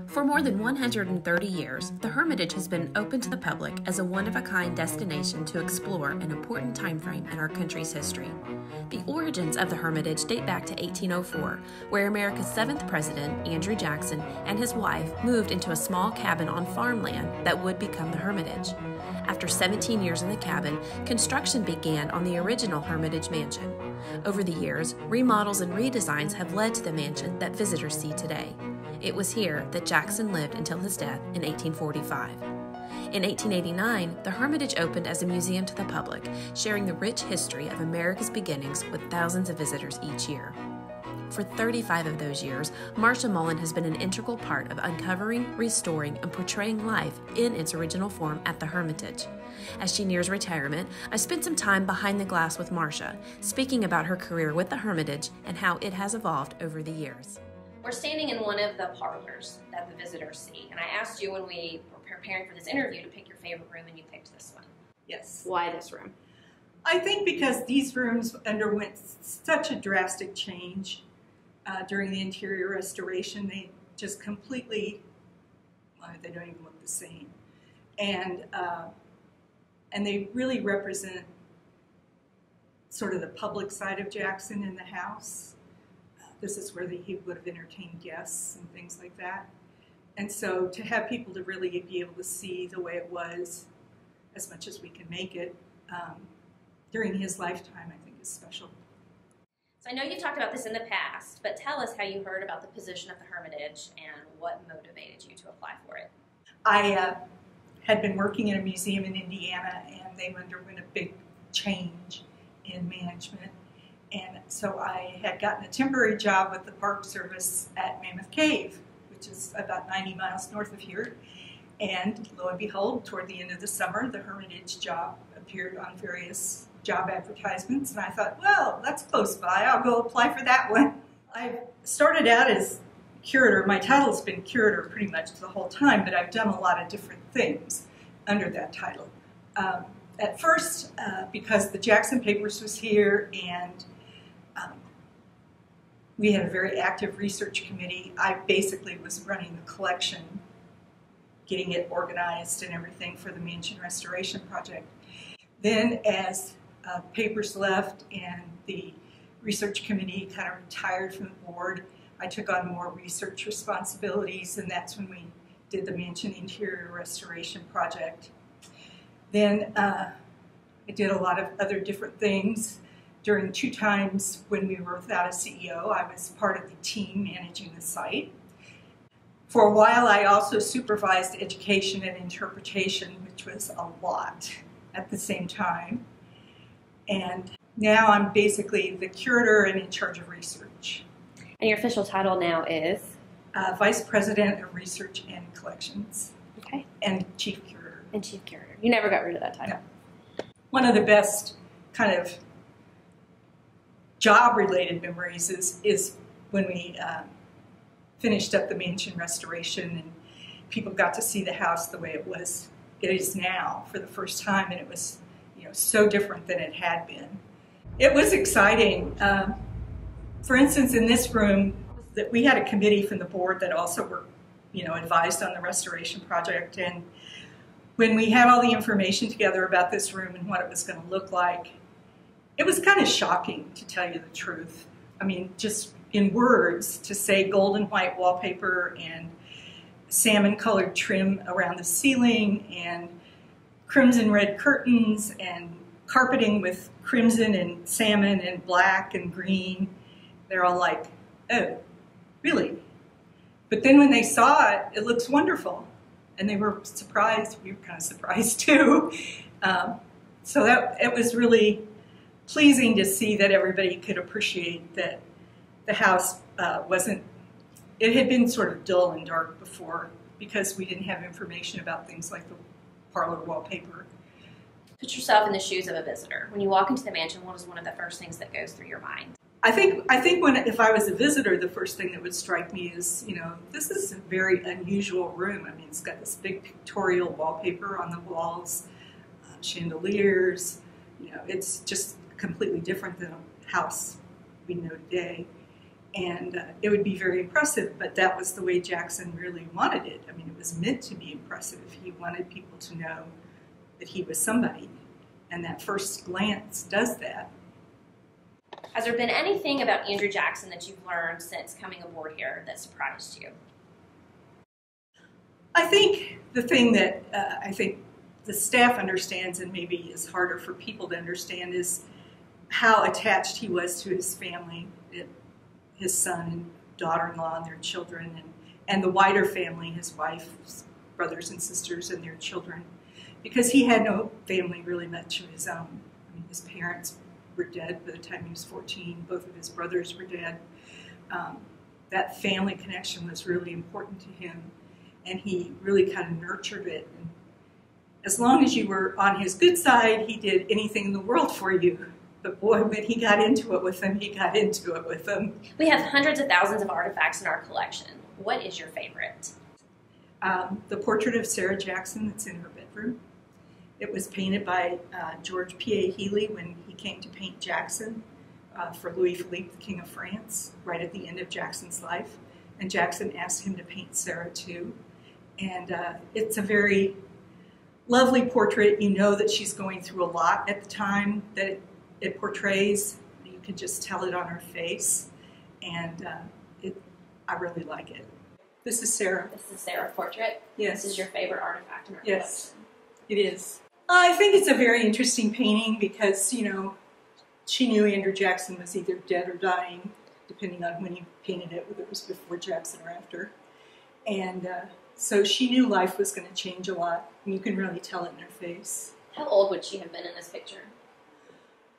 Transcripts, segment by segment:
For more than 130 years, the Hermitage has been open to the public as a one-of-a-kind destination to explore an important time frame in our country's history. The origins of the Hermitage date back to 1804, where America's 7th president, Andrew Jackson, and his wife moved into a small cabin on farmland that would become the Hermitage. After 17 years in the cabin, construction began on the original Hermitage mansion. Over the years, remodels and redesigns have led to the mansion that visitors see today. It was here that Jackson lived until his death in 1845. In 1889, the Hermitage opened as a museum to the public, sharing the rich history of America's beginnings with thousands of visitors each year. For 35 of those years, Marcia Mullen has been an integral part of uncovering, restoring, and portraying life in its original form at the Hermitage. As she nears retirement, I spent some time behind the glass with Marcia, speaking about her career with the Hermitage and how it has evolved over the years. We're standing in one of the parlors that the visitors see, and I asked you when we were preparing for this interview to pick your favorite room, and you picked this one. Yes. Why this room? I think because these rooms underwent such a drastic change during the interior restoration. They just completely, they don't even look the same. And they really represent sort of the public side of Jackson in the house. This is where he would have entertained guests and things like that. And so to have people to really be able to see the way it was, as much as we can make it, during his lifetime, I think is special. So I know you've talked about this in the past, but tell us how you heard about the position of the Hermitage and what motivated you to apply for it. I had been working in a museum in Indiana, and they underwent a big change in management. And so I had gotten a temporary job with the Park Service at Mammoth Cave, which is about 90 miles north of here. And lo and behold, toward the end of the summer, the Hermitage job appeared on various job advertisements. And I thought, well, that's close by. I'll go apply for that one. I started out as curator. My title's been curator pretty much the whole time, but I've done a lot of different things under that title. At first, because the Jackson Papers was here and we had a very active research committee, I basically was running the collection, getting it organized and everything for the mansion restoration project. Then as papers left and the research committee kind of retired from the board, I took on more research responsibilities, and that's when we did the mansion interior restoration project. Then I did a lot of other different things. During 2 times when we were without a CEO, I was part of the team managing the site. For a while, I also supervised education and interpretation, which was a lot at the same time. And now I'm basically the curator and in charge of research. And your official title now is? Vice President of Research and Collections. Okay. And Chief Curator. And Chief Curator. You never got rid of that title. No. One of the best kind of job-related memories is when we finished up the mansion restoration and people got to see the house the way it is now for the first time, and it was, so different than it had been. It was exciting. For instance, in this room, that we had a committee from the board that also were, advised on the restoration project, and when we had all the information together about this room and what it was going to look like, it was kind of shocking, to tell you the truth. I mean, just in words, to say gold and white wallpaper and salmon-colored trim around the ceiling and crimson red curtains and carpeting with crimson and salmon and black and green. They're all like, oh, really? But then when they saw it, it looks wonderful. And they were surprised. We were kind of surprised too. So it was really pleasing to see that everybody could appreciate that the house it had been sort of dull and dark before because we didn't have information about things like the parlor wallpaper. Put yourself in the shoes of a visitor. When you walk into the mansion, what is one of the first things that goes through your mind? I think if I was a visitor, the first thing that would strike me is, this is a very unusual room. I mean, it's got this big pictorial wallpaper on the walls, chandeliers. It's just completely different than a house we know today. And it would be very impressive, but that was the way Jackson really wanted it. I mean, it was meant to be impressive. He wanted people to know that he was somebody, and that first glance does that. Has there been anything about Andrew Jackson that you've learned since coming aboard here that surprised you? I think the thing that I think the staff understands and maybe is harder for people to understand is how attached he was to his family, his son and daughter-in-law and their children, and the wider family, his wife, his brothers and sisters and their children, because he had no family really much of his own. I mean, his parents were dead by the time he was 14. Both of his brothers were dead. That family connection was really important to him, and he really kind of nurtured it. And as long as you were on his good side, he did anything in the world for you. But boy, when he got into it with them, he got into it with them. We have hundreds of thousands of artifacts in our collection. What is your favorite? The portrait of Sarah Jackson that's in her bedroom. It was painted by George P.A. Healy when he came to paint Jackson for Louis Philippe, the King of France, right at the end of Jackson's life. And Jackson asked him to paint Sarah too. And it's a very lovely portrait. You know that she's going through a lot at the time that it portrays. You can just tell it on her face. And I really like it. This is Sarah. This is Sarah's portrait? Yes. This is your favorite artifact in our Yes, collection? it is. I think it's a very interesting painting because, you know, she knew Andrew Jackson was either dead or dying, depending on when he painted it, whether it was before Jackson or after. And so she knew life was going to change a lot, and you can really tell it in her face. How old would she have been in this picture?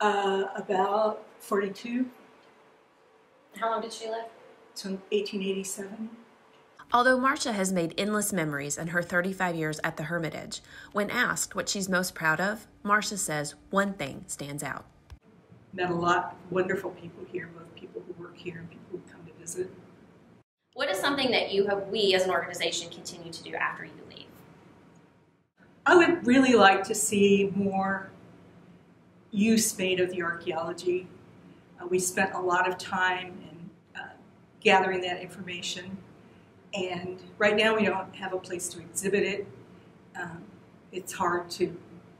About 42. How long did she live? So 1887. Although Marcia has made endless memories in her 35 years at the Hermitage, when asked what she's most proud of, Marcia says one thing stands out. Met a lot of wonderful people here, both people who work here and people who come to visit. What is something that we as an organization continue to do after you leave? I would really like to see more use made of the archaeology. We spent a lot of time in gathering that information, and right now we don't have a place to exhibit it. It's hard to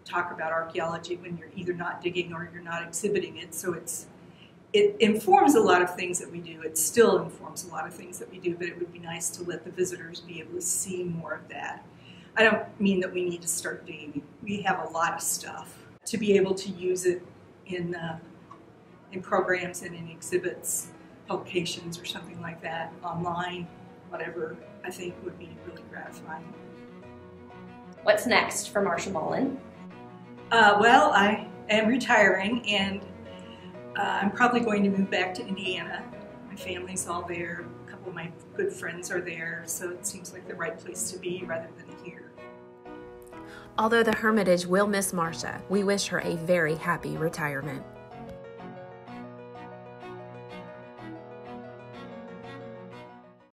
talk about archaeology when you're either not digging or you're not exhibiting it, so it informs a lot of things that we do. It still informs a lot of things that we do, but it would be nice to let the visitors be able to see more of that. I don't mean that we need to start digging. We have a lot of stuff. To be able to use it in programs and in exhibits, publications or something like that, online, whatever, I think would be really gratifying. What's next for Marcia Mullen? Well, I am retiring, and I'm probably going to move back to Indiana. My family's all there. A couple of my good friends are there, so it seems like the right place to be rather than here. Although the Hermitage will miss Marcia, we wish her a very happy retirement.